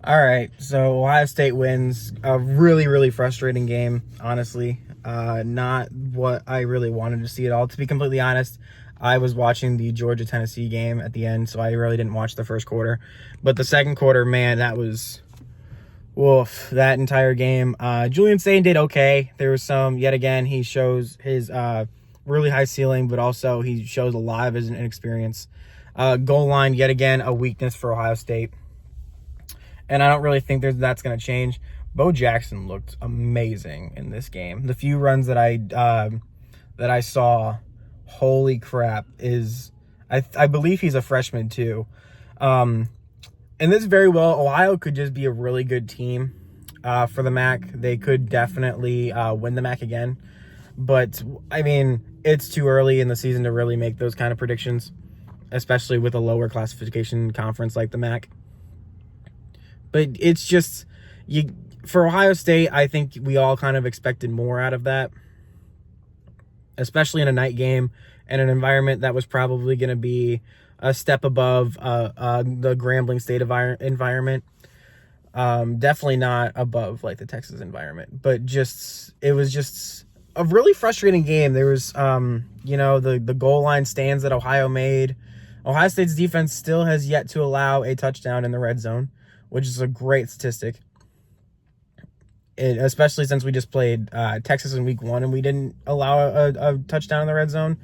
All right, so Ohio State wins a really, really frustrating game, honestly. Not what I really wanted to see at all. To be completely honest, I was watching the Georgia-Tennessee game at the end, so I really didn't watch the first quarter. But the second quarter, man, that was woof, that entire game. Julian Sain did okay. There was some, yet again, he shows his really high ceiling, but also he shows a lot of his inexperience. Goal line, yet again, a weakness for Ohio State. And I don't really think that's going to change. Bo Jackson looked amazing in this game. The few runs that I saw, holy crap, I believe he's a freshman too. And this very well, Ohio could just be a really good team for the MAC. They could definitely win the MAC again. But, I mean, it's too early in the season to really make those kind of predictions, especially with a lower classification conference like the MAC. But it's just, for Ohio State, I think we all kind of expected more out of that, especially in a night game and an environment that was probably going to be a step above the Grambling State environment. Definitely not above like the Texas environment, but it was just a really frustrating game. There was, the goal line stands that Ohio made. Ohio State's defense still has yet to allow a touchdown in the red zone, which is a great statistic. Especially since we just played Texas in week 1 and we didn't allow a touchdown in the red zone.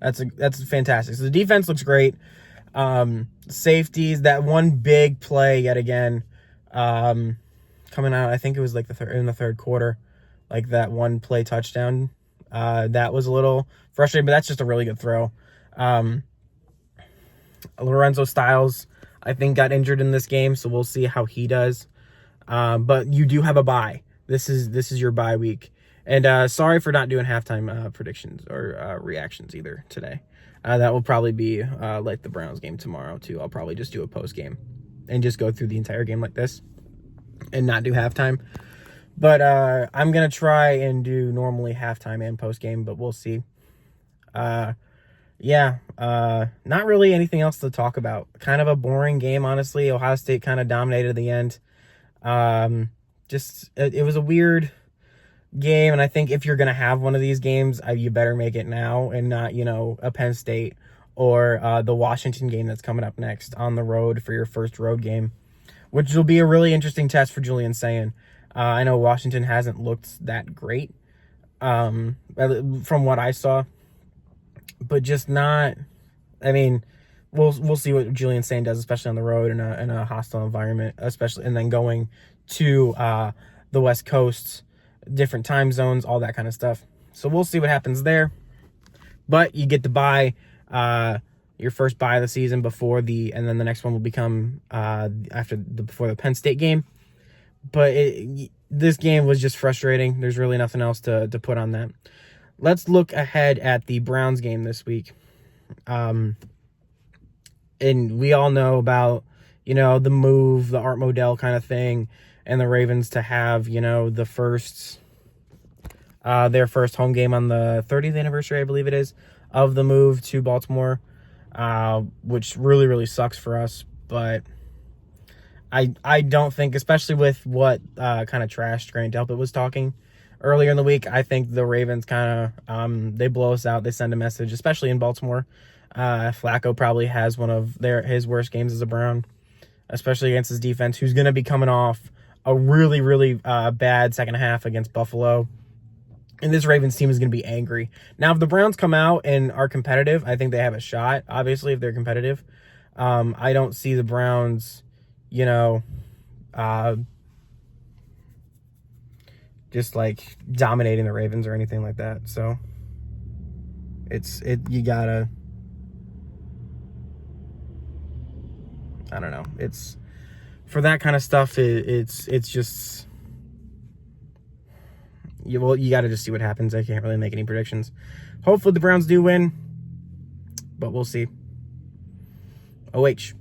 That's fantastic. So the defense looks great. Safeties, that one big play yet again, coming out, I think it was like in the third quarter, like that one play touchdown. That was a little frustrating, but that's just a really good throw. Lorenzo Styles, I think, got injured in this game, so we'll see how he does. But you do have a bye. This is your bye week. And sorry for not doing halftime predictions or reactions either today. That will probably be like the Browns game tomorrow too. I'll probably just do a post game and just go through the entire game like this and not do halftime. But I'm gonna try and do normally halftime and post game, but we'll see. Not really anything else to talk about. Kind of a boring game, honestly. Ohio State kind of dominated at the end. It was a weird game, and I think if you're going to have one of these games, you better make it now and not, a Penn State or the Washington game that's coming up next on the road for your first road game, which will be a really interesting test for Julian Sain. I know Washington hasn't looked that great from what I saw, but just not. I mean, we'll see what Julian Sain does, especially on the road in a hostile environment, especially, and then going to the West Coast, different time zones, all that kind of stuff. So we'll see what happens there. But you get to buy your first bye of the season and then the next one will become before the Penn State game. But this game was just frustrating. There's really nothing else to put on that. Let's look ahead at the Browns game this week. And we all know about, the move, the Art Modell kind of thing, and the Ravens to have, their first home game on the 30th anniversary, I believe it is, of the move to Baltimore, which really, really sucks for us. But I don't think, especially with what kind of trash Grant Delpit was talking earlier in the week, I think the Ravens kind of, they blow us out. They send a message, especially in Baltimore. Flacco probably has one of his worst games as a Brown, especially against his defense, who's going to be coming off a really, really bad second half against Buffalo. And this Ravens team is going to be angry. Now, if the Browns come out and are competitive, I think they have a shot, obviously, if they're competitive. I don't see the Browns, just like dominating the Ravens or anything like that. So you gotta, I don't know. It's for that kind of stuff. It's just, you got to just see what happens. I can't really make any predictions. Hopefully the Browns do win, but we'll see. OH.